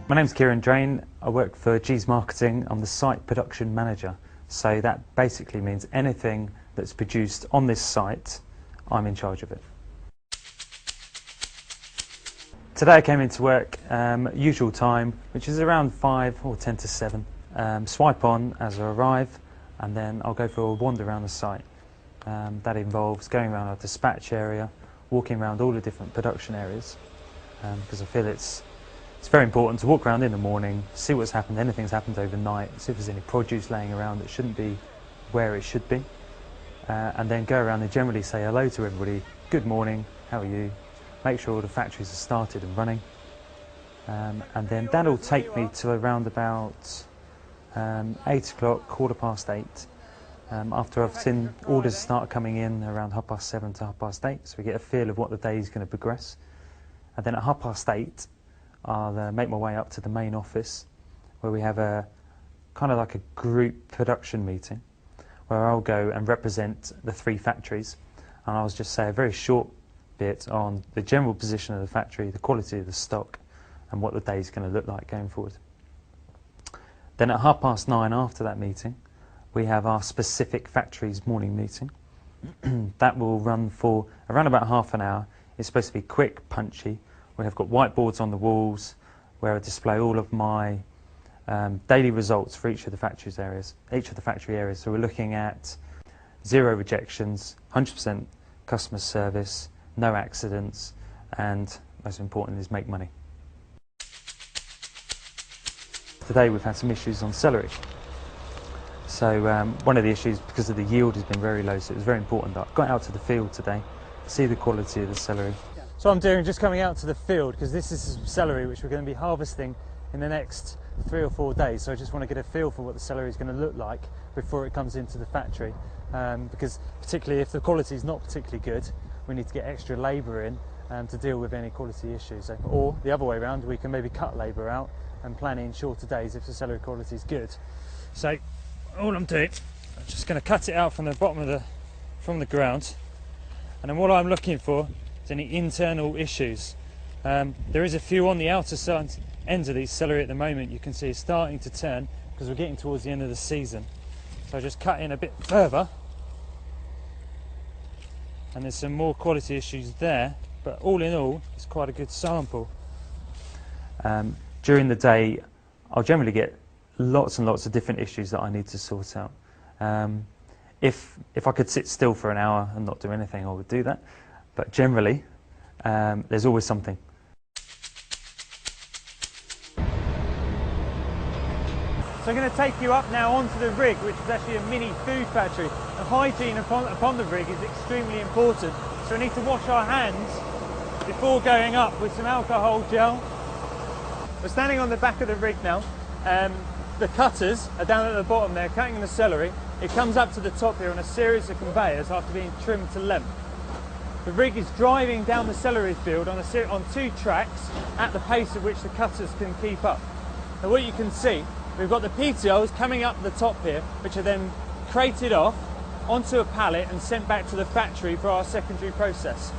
My name's Kieran Drain. I work for G's Marketing. I'm the site production manager. So that basically means anything that's produced on this site, I'm in charge of it. Today I came into work, usual time, which is around 5 or 10 to 7. Swipe on as I arrive, and then I'll go for a wander around the site. That involves going around our dispatch area, walking around all the different production areas, because I feel it's very important to walk around in the morning, see what's happened, anything's happened overnight, see if there's any produce laying around that shouldn't be where it should be, and then go around and generally say hello to everybody. Good morning, how are you? Make sure all the factories are started and running, and then that'll take me to around about 8 o'clock, 8:15, after I've seen orders start coming in around 7:30 to 8:30, so we get a feel of what the day is going to progress. And then at 8:30, I'll make my way up to the main office, where we have a kind of like a group production meeting, where I'll go and represent the 3 factories, and I'll just say a very short bit on the general position of the factory, the quality of the stock, and what the day is going to look like going forward. Then at 9:30 after that meeting, we have our specific factories morning meeting. That will run for around about half an hour. It's supposed to be quick, punchy. We have got whiteboards on the walls where I display all of my daily results for each of the factory areas. So we're looking at 0 rejections, 100% customer service, no accidents, and most important is make money. Today we've had some issues on celery. So one of the issues, because of the yield, has been very low, so it was very important that I got out to the field today to see the quality of the celery. So I'm doing just coming out to the field because this is celery which we're going to be harvesting in the next 3 or 4 days. So I just want to get a feel for what the celery is going to look like before it comes into the factory. Because particularly if the quality is not particularly good, we need to get extra labour in to deal with any quality issues. Or the other way around, we can maybe cut labour out and plan in shorter days if the celery quality is good. So all I'm doing, I'm just going to cut it out from the bottom of from the ground, and then what I'm looking for is any internal issues. There is a few on the outer side ends of these celery at the moment. You can see it's starting to turn because we're getting towards the end of the season. So I just cut in a bit further, and there's some more quality issues there, but all in all it's quite a good sample. During the day I'll generally get lots and lots of different issues that I need to sort out. If I could sit still for an hour and not do anything, I would do that, but generally there's always something. So I'm going to take you up now onto the rig, which is actually a mini food factory. And hygiene upon the rig is extremely important, so we need to wash our hands before going up with some alcohol gel. We're standing on the back of the rig now. The cutters are down at the bottom there, cutting the celery. It comes up to the top here on a series of conveyors after being trimmed to length. The rig is driving down the celery field on 2 tracks at the pace at which the cutters can keep up. Now what you can see, we've got the PTOs coming up the top here, which are then crated off onto a pallet and sent back to the factory for our secondary process.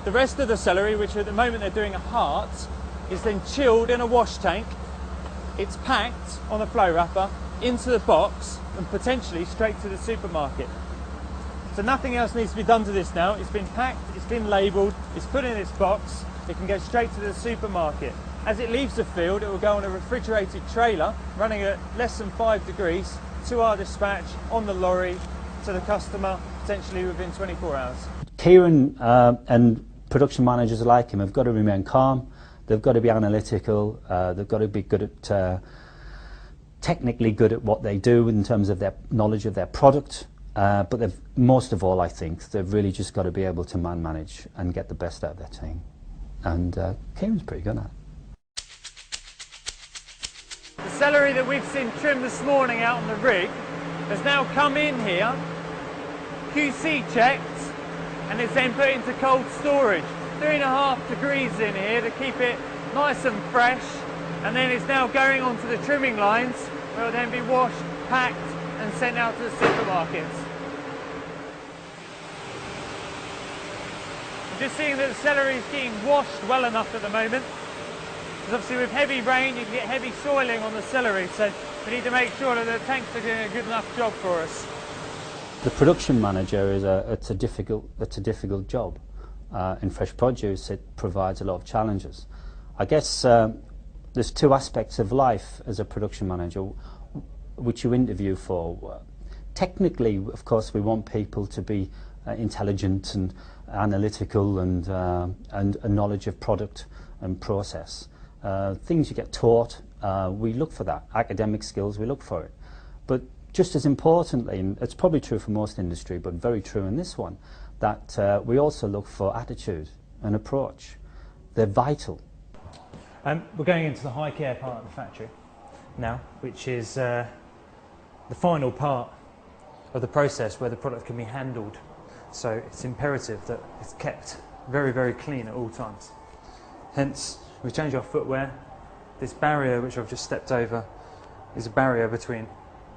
The rest of the celery, which at the moment they're doing a heart, is then chilled in a wash tank. It's packed on a flow wrapper into the box and potentially straight to the supermarket. So nothing else needs to be done to this now. It's been packed, it's been labelled, it's put in its box, it can go straight to the supermarket. As it leaves the field, it will go on a refrigerated trailer running at less than 5 degrees to our dispatch on the lorry to the customer, potentially within 24 hours. Kieran and production managers like him have got to remain calm. They've got to be analytical, they've got to be good at, technically good at what they do in terms of their knowledge of their product, but they've, most of all I think, they've really just got to be able to manage and get the best out of their team. And Kieran's pretty good at it. The celery that we've seen trimmed this morning out on the rig has now come in here, QC checked, and is then put into cold storage. 3.5 degrees in here to keep it nice and fresh, and then it's now going onto the trimming lines where it will then be washed, packed and sent out to the supermarkets. I'm just seeing that the celery is getting washed well enough at the moment. Because obviously with heavy rain you can get heavy soiling on the celery, so we need to make sure that the tanks are doing a good enough job for us. The production manager it's a difficult job. In fresh produce, it provides a lot of challenges. I guess there's two aspects of life as a production manager which you interview for. Technically, of course, we want people to be intelligent and analytical and a knowledge of product and process. Things you get taught, we look for that. Academic skills, we look for it. But just as importantly, and it's probably true for most industry, but very true in this one, that we also look for attitude and approach. They're vital. We're going into the high care part of the factory now, which is the final part of the process where the product can be handled. So it's imperative that it's kept very, very clean at all times. Hence, we change our footwear. This barrier, which I've just stepped over, is a barrier between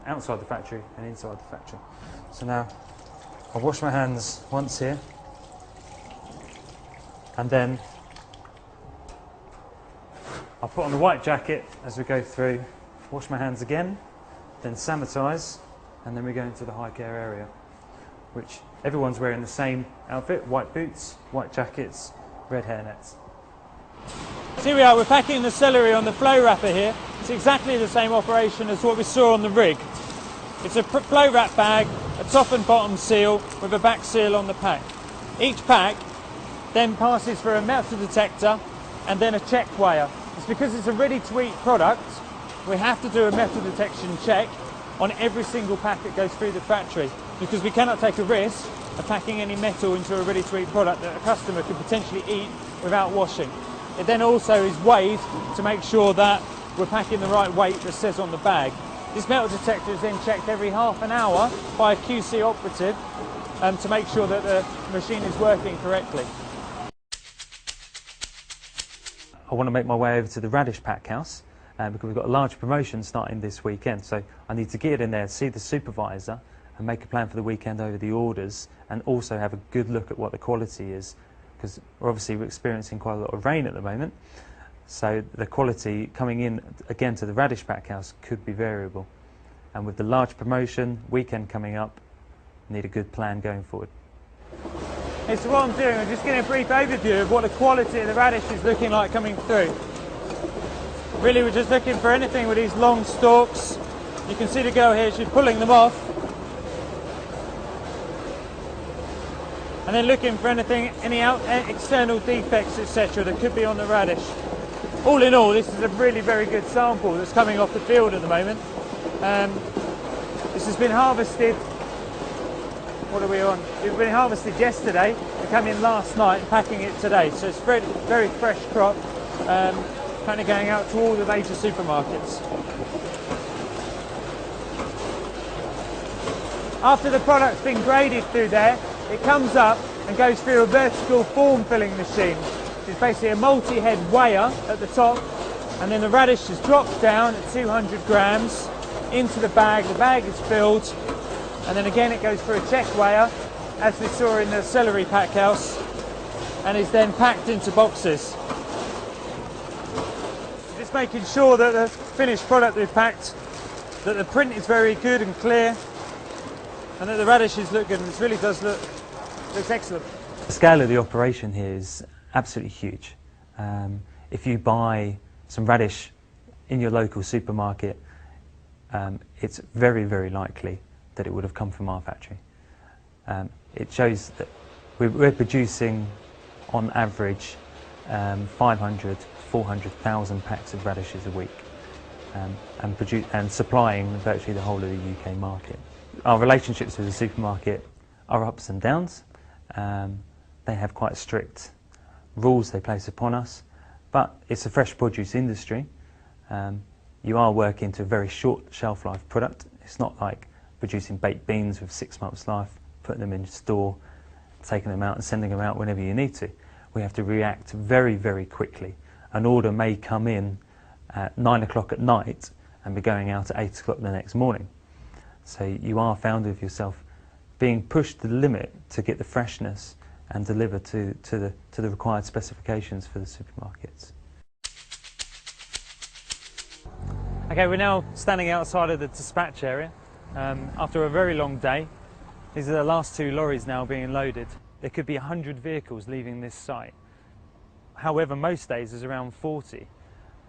outside the factory and inside the factory. So now I'll wash my hands once here, and then I'll put on the white jacket as we go through, wash my hands again, then sanitize, and then we go into the high care area, which everyone's wearing the same outfit: white boots, white jackets, red hairnets. So here we are, we're packing the celery on the flow wrapper here. It's exactly the same operation as what we saw on the rig. It's a flow wrap bag, a top and bottom seal with a back seal on the pack. Each pack then passes through a metal detector and then a check weigher. It's because it's a ready-to-eat product, we have to do a metal detection check on every single pack that goes through the factory, because we cannot take a risk of packing any metal into a ready-to-eat product that a customer could potentially eat without washing. It then also is weighed to make sure that we're packing the right weight that says on the bag. This metal detector is then checked every half an hour by a QC operative to make sure that the machine is working correctly. I want to make my way over to the Radish pack house because we've got a large promotion starting this weekend, so I need to get in there, see the supervisor and make a plan for the weekend over the orders, and also have a good look at what the quality is, because we're experiencing quite a lot of rain at the moment. So the quality coming in again to the Radish pack house could be variable, and with the large promotion weekend coming up, need a good plan going forward. Okay, so what I'm doing, I'm just getting a brief overview of what the quality of the radish is looking like coming through. Really, we're just looking for anything with these long stalks. You can see the girl here, she's pulling them off. And then looking for anything, any external defects, etc. that could be on the radish. All in all, this is a really very good sample that's coming off the field at the moment. This has been harvested, what are we on? It's been harvested yesterday, it came in last night and packing it today. So it's very, very fresh crop, kind of going out to all the major supermarkets. After the product's been graded through there, it comes up and goes through a vertical form filling machine. It's basically a multi-head weigher at the top, and then the radish is dropped down at 200 grams into the bag is filled, and then again it goes through a check weigher, as we saw in the celery pack house, and is then packed into boxes. Just making sure that the finished product we've packed, that the print is very good and clear, and that the radishes look good, and this really does looks excellent. The scale of the operation here is absolutely huge. If you buy some radish in your local supermarket, it's very, very likely that it would have come from our factory. It shows that we're producing on average 500, 400,000 packs of radishes a week, and supplying virtually the whole of the UK market. Our relationships with the supermarket are ups and downs. They have quite strict rules they place upon us, but it's a fresh produce industry. You are working to a very short shelf life product. It's not like producing baked beans with 6 months life, putting them in store, taking them out and sending them out whenever you need to. We have to react very, very quickly. An order may come in at 9 o'clock at night and be going out at 8 o'clock the next morning. So you are found with yourself being pushed to the limit to get the freshness and deliver to the required specifications for the supermarkets. Okay, we're now standing outside of the dispatch area after a very long day. These are the last 2 lorries now being loaded. There could be 100 vehicles leaving this site. However, most days there's around 40.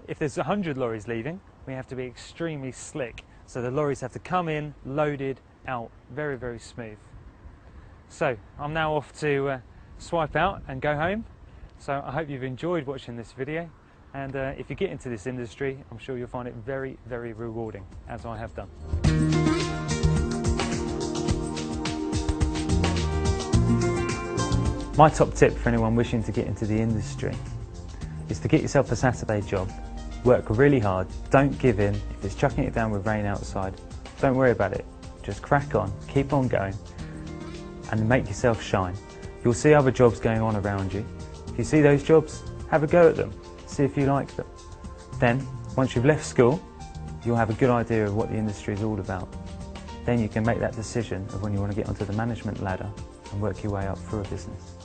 If there's 100 lorries leaving, we have to be extremely slick. So the lorries have to come in, loaded, out, very, very smooth. So I'm now off to swipe out and go home. So I hope you've enjoyed watching this video. And if you get into this industry, I'm sure you'll find it very, very rewarding, as I have done. My top tip for anyone wishing to get into the industry is to get yourself a Saturday job. Work really hard, don't give in. If it's chucking it down with rain outside, don't worry about it. Just crack on, keep on going, and make yourself shine. You'll see other jobs going on around you. If you see those jobs, have a go at them. See if you like them. Then, once you've left school, you'll have a good idea of what the industry is all about. Then you can make that decision of when you want to get onto the management ladder and work your way up through a business.